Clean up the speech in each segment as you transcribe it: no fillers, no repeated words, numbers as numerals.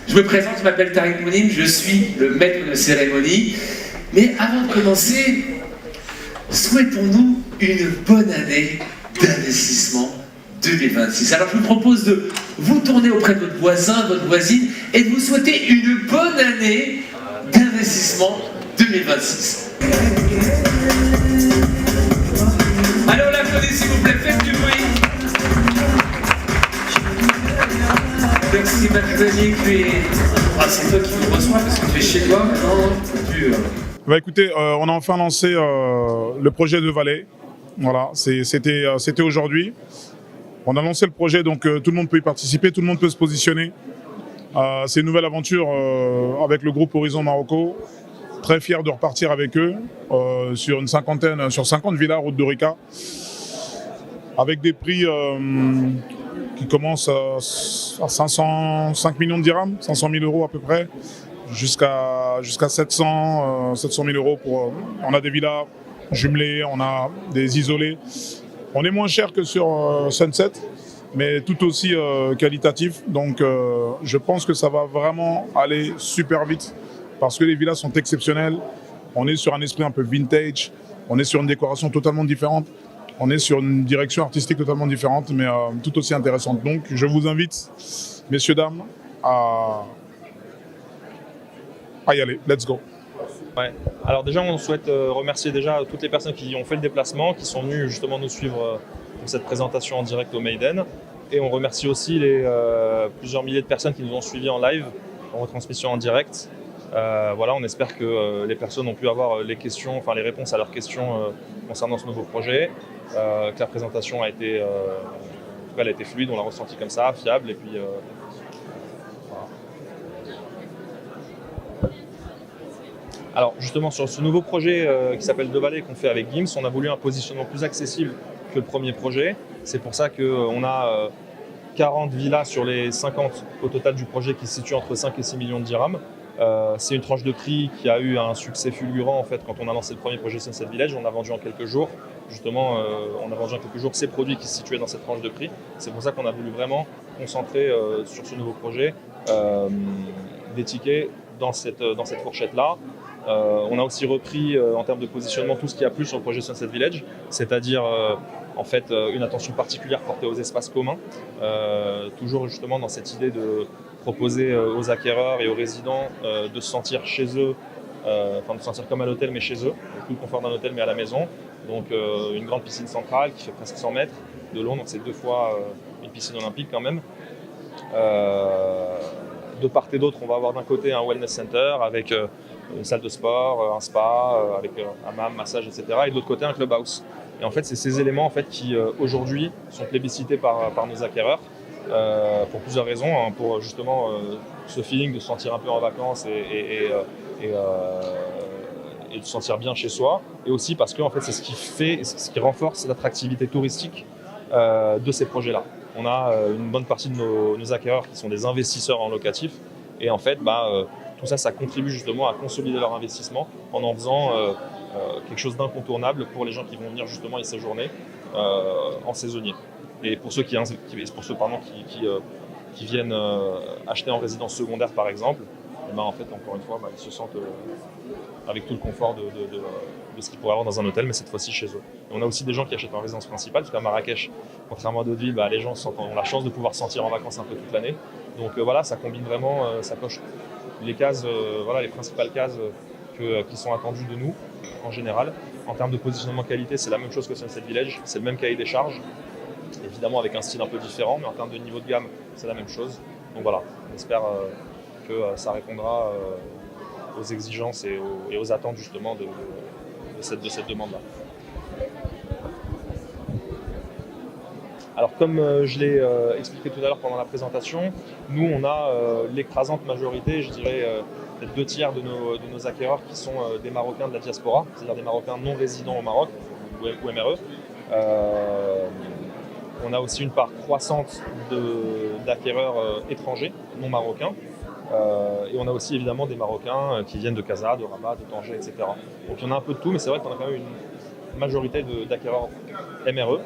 Je me présente, je m'appelle Tariq Mounim, je suis le maître de cérémonie. Mais avant de commencer, souhaitons-nous une bonne année d'investissement 2026. Alors je vous propose de vous tourner auprès de votre voisin, votre voisine, et de vous souhaiter une bonne année d'investissement 2026. Allez, on l'applaudit s'il vous plaît, faites du bruit. Merci Marie-Xavier, c'est toi qui nous reçois parce que tu es chez toi maintenant. Bah écoutez, on a enfin lancé le projet de Valais. Voilà, c'était aujourd'hui. On a lancé le projet, donc tout le monde peut y participer, tout le monde peut se positionner. C'est une nouvelle aventure avec le groupe Horizon Marocco. Très fier de repartir avec eux sur 50 villas route d'Orica, avec des prix qui commencent à 5 millions de dirhams, 500 000 euros à peu près, jusqu'à 700 000 euros. On a des villas jumelées, on a des isolés. On est moins cher que sur Sunset, mais tout aussi qualitatif. Donc je pense que ça va vraiment aller super vite parce que les villas sont exceptionnelles. On est sur un esprit un peu vintage, on est sur une décoration totalement différente, on est sur une direction artistique totalement différente, mais tout aussi intéressante. Donc je vous invite, messieurs, dames, à y aller. Let's go. Ouais. Alors déjà, on souhaite remercier déjà toutes les personnes qui ont fait le déplacement, qui sont venues justement nous suivre pour cette présentation en direct au Maiden. Et on remercie aussi les plusieurs milliers de personnes qui nous ont suivis en live, en retransmission en direct. Voilà, on espère que les personnes ont pu avoir les réponses à leurs questions concernant ce nouveau projet, que la présentation a été, en tout cas, elle a été fluide, on l'a ressenti comme ça, fiable, et puis voilà. Alors justement sur ce nouveau projet qui s'appelle De Valais qu'on fait avec Gims, on a voulu un positionnement plus accessible que le premier projet. C'est pour ça qu'on a 40 villas sur les 50 au total du projet qui se situent entre 5 et 6 millions de dirhams. C'est une tranche de prix qui a eu un succès fulgurant en fait quand on a lancé le premier projet Sunset Village. On a vendu en quelques jours, justement, ces produits qui se situaient dans cette tranche de prix. C'est pour ça qu'on a voulu vraiment concentrer sur ce nouveau projet des tickets dans cette fourchette-là. On a aussi repris en termes de positionnement tout ce qui a plu sur le projet Sunset Village, c'est-à-dire en fait une attention particulière portée aux espaces communs, toujours justement dans cette idée de proposer aux acquéreurs et aux résidents de se sentir chez eux, de se sentir comme à l'hôtel mais chez eux, avec tout le confort d'un hôtel mais à la maison. Donc une grande piscine centrale qui fait presque 100 mètres de long, donc c'est 2 fois une piscine olympique quand même. De part et d'autre, on va avoir d'un côté un wellness center avec une salle de sport, un spa, avec hammam, massage, etc. Et de l'autre côté, un clubhouse. Et en fait, c'est ces éléments en fait, qui, aujourd'hui, sont plébiscités par nos acquéreurs pour plusieurs raisons. Hein, pour justement ce feeling de se sentir un peu en vacances et de se sentir bien chez soi. Et aussi parce que en fait, c'est ce qui renforce l'attractivité touristique de ces projets-là. On a une bonne partie de nos acquéreurs qui sont des investisseurs en locatif. Et en fait, tout ça, ça contribue justement à consolider leur investissement en faisant quelque chose d'incontournable pour les gens qui vont venir justement y séjourner en saisonnier. Et pour ceux qui viennent acheter en résidence secondaire par exemple, et en fait, encore une fois, ils se sentent avec tout le confort de ce qu'ils pourraient avoir dans un hôtel, mais cette fois-ci chez eux. Et on a aussi des gens qui achètent en résidence principale, parce qu'à Marrakech, contrairement à d'autres villes, les gens ont la chance de pouvoir se sentir en vacances un peu toute l'année. Donc voilà, ça combine vraiment, ça coche les cases, les principales cases qui sont attendues de nous en général. En termes de positionnement qualité, c'est la même chose que Sunset Village, c'est le même cahier des charges, évidemment avec un style un peu différent, mais en termes de niveau de gamme, c'est la même chose. Donc voilà, on espère que ça répondra aux exigences et aux attentes justement de cette demande-là. Alors comme je l'ai expliqué tout à l'heure pendant la présentation, nous on a l'écrasante majorité, je dirais peut-être 2/3 de nos acquéreurs qui sont des Marocains de la diaspora, c'est-à-dire des Marocains non résidents au Maroc, ou MRE. On a aussi une part croissante d'acquéreurs étrangers, non marocains. Et on a aussi évidemment des Marocains qui viennent de Casa, de Rabat, de Tanger, etc. Donc il y en a un peu de tout, mais c'est vrai qu'on a quand même une majorité d'acquéreurs MRE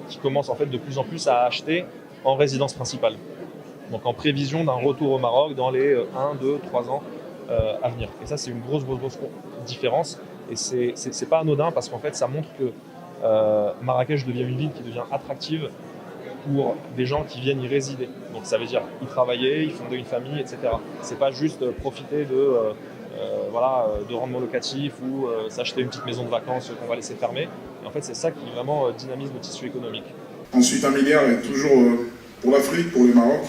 qui commencent en fait de plus en plus à acheter en résidence principale. Donc en prévision d'un retour au Maroc dans les 1, 2, 3 ans à venir. Et ça, c'est une grosse différence. Et c'est pas anodin parce qu'en fait, ça montre que Marrakech devient une ville qui devient attractive pour des gens qui viennent y résider. Donc ça veut dire y travailler, y fonder une famille, etc. C'est pas juste profiter de rendement locatif ou s'acheter une petite maison de vacances qu'on va laisser fermer. Et en fait, c'est ça qui vraiment dynamise le tissu économique. Ensuite, 1 milliard est toujours pour l'Afrique, pour le Maroc.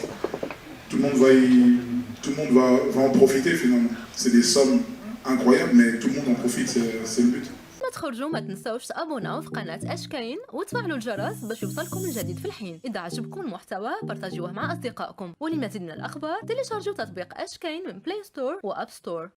Tout le monde va en profiter finalement. C'est des sommes incroyables, mais tout le monde en profite, c'est le but. ما تخرجوا ما تنسوش تابوناو في قناة أشكاين وتفعلوا الجرس باش يوصلكم الجديد في الحين. إذا عجبكم المحتوى بارتاجيوه مع أصدقائكم، ولمزيد من الأخبار تيليشارجوا تطبيق أشكاين من بلاي ستور وأب ستور.